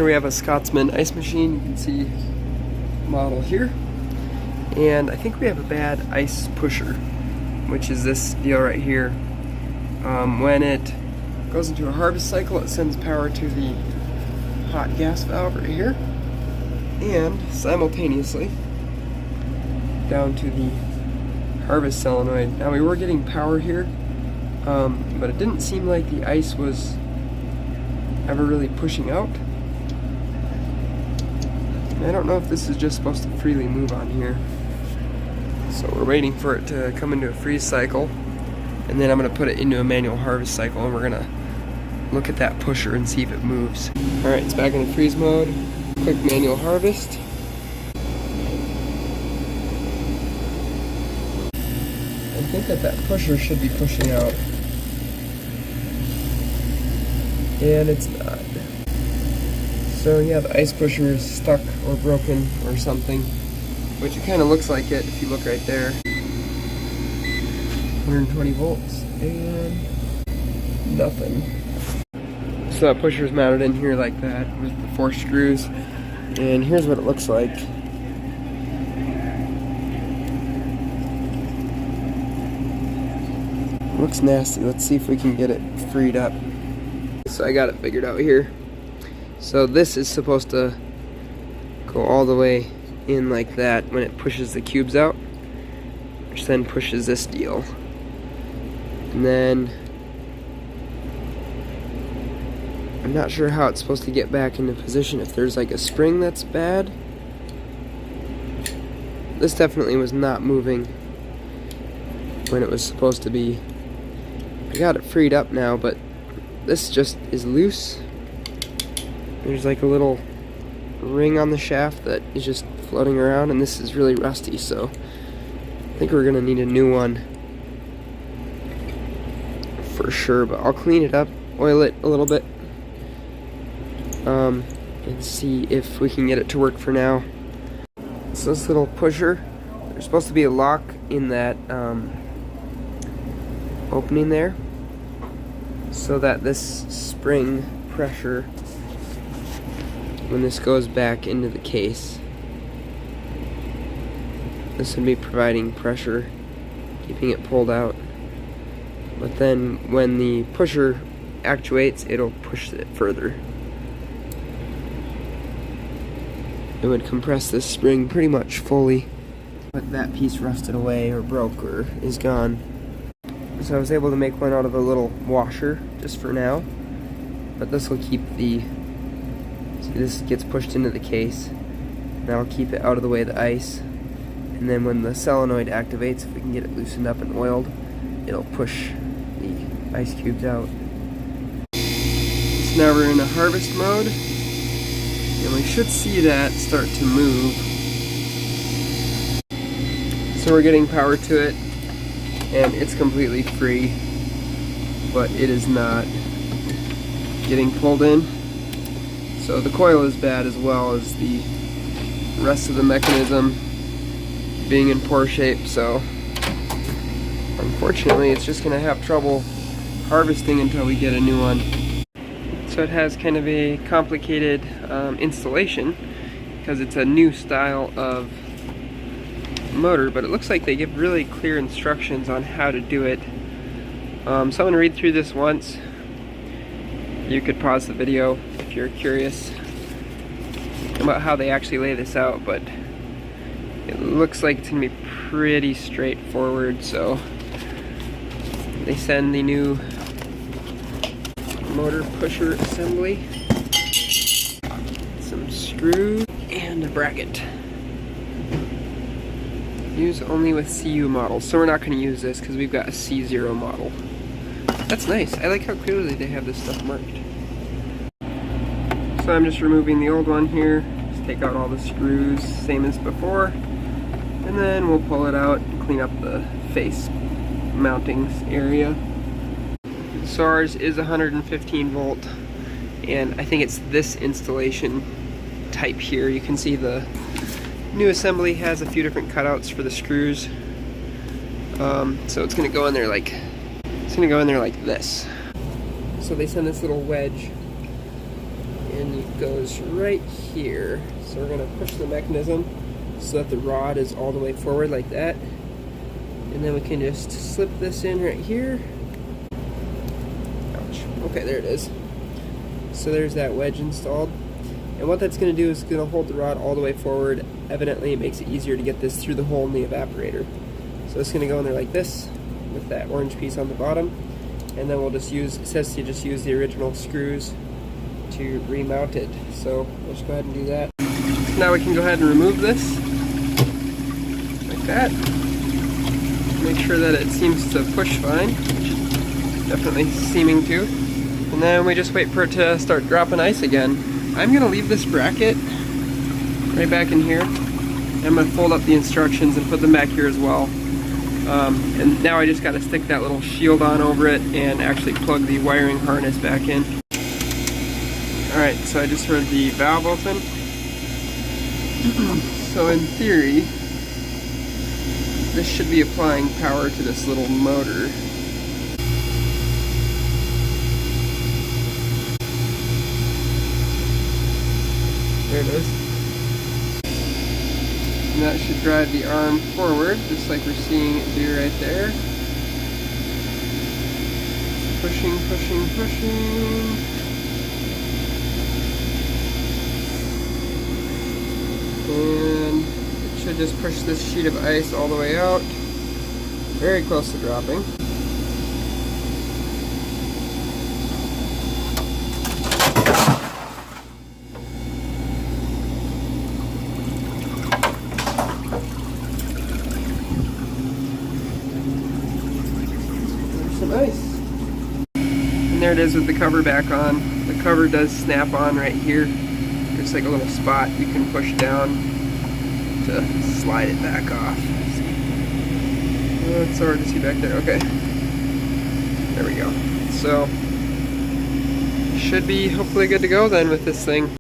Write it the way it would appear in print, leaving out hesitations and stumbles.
here we have a Scotsman ice machine. You can see the model here. And I think we have a bad ice pusher, which is this deal right here. When it goes into a harvest cycle, it sends power to the hot gas valve right here, and simultaneously down to the harvest solenoid. Now we were getting power here, but it didn't seem like the ice was ever really pushing out. I don't know if this is just supposed to freely move on here. So we're waiting for it to come into a freeze cycle, and then I'm going to put it into a manual harvest cycle, and we're going to look at that pusher and see if it moves. Alright, it's back in freeze mode. Quick manual harvest. I think that pusher should be pushing out. And it's not. So yeah, the ice pusher is stuck or broken or something, which it kind of looks like it if you look right there. 120 volts and nothing. So that pusher is mounted in here like that with the 4 screws, and here's what it looks like. It looks nasty. Let's see if we can get it freed up. So I got it figured out here. So this is supposed to go all the way in like that when it pushes the cubes out, which then pushes this deal. And then I'm not sure how it's supposed to get back into position, if there's like a spring that's bad. This definitely was not moving when it was supposed to be. I got it freed up now, but this just is loose. There's like a little ring on the shaft that is just floating around, and this is really rusty, so I think we're gonna need a new one for sure. But I'll clean it up, oil it a little bit, and see if we can get it to work for now. So this little pusher, there's supposed to be a lock in that opening there, so that this spring pressure, when this goes back into the case, this would be providing pressure, keeping it pulled out. But then when the pusher actuates, it'll push it further. It would compress this spring pretty much fully. But that piece rusted away or broke or is gone. So I was able to make one out of a little washer just for now. But this will keep the, see, this gets pushed into the case. That'll keep it out of the way of the ice. And then when the solenoid activates, if we can get it loosened up and oiled, it'll push the ice cubes out. So now we're in a harvest mode, and we should see that start to move. So we're getting power to it, and it's completely free, but it is not getting pulled in. So the coil is bad, as well as the rest of the mechanism being in poor shape, so unfortunately it's just going to have trouble harvesting until we get a new one. So it has kind of a complicated installation because it's a new style of motor, but it looks like they give really clear instructions on how to do it. So I'm going to read through this once. You could pause the video if you're curious about how they actually lay this out, but it looks like it's going to be pretty straightforward. So they send the new motor pusher assembly, some screws, and a bracket. Use only with CU models. So we're not going to use this because we've got a C0 model. That's nice. I like how clearly they have this stuff marked. So I'm just removing the old one here. Just take out all the screws, same as before. And then we'll pull it out and clean up the face mountings area. So ours is 115 volt, and I think it's this installation type here. You can see the new assembly has a few different cutouts for the screws. So it's gonna go in there like this. So they send this little wedge, and you goes right here. So we're going to push the mechanism so that the rod is all the way forward like that. And then we can just slip this in right here. Ouch. Okay, there it is. So there's that wedge installed. And what that's going to do is going to hold the rod all the way forward. Evidently, it makes it easier to get this through the hole in the evaporator. So it's going to go in there like this with that orange piece on the bottom. And then we'll just use, it says to just use the original screws to remount it. So we'll just go ahead and do that. Now we can go ahead and remove this like that. Make sure that it seems to push fine, which is definitely seeming to. And then we just wait for it to start dropping ice again. I'm going to leave this bracket right back in here. I'm going to fold up the instructions and put them back here as well. And now I just got to stick that little shield on over it and actually plug the wiring harness back in. Alright, so I just heard the valve open. So in theory, this should be applying power to this little motor. There it is. And that should drive the arm forward, just like we're seeing it do right there. Pushing, pushing, pushing. And it should just push this sheet of ice all the way out. Very close to dropping. Some ice. And there it is with the cover back on. The cover does snap on right here. There's like a little spot you can push down to slide it back off. Oh, it's so hard to see back there. Okay. There we go. So, should be hopefully good to go then with this thing.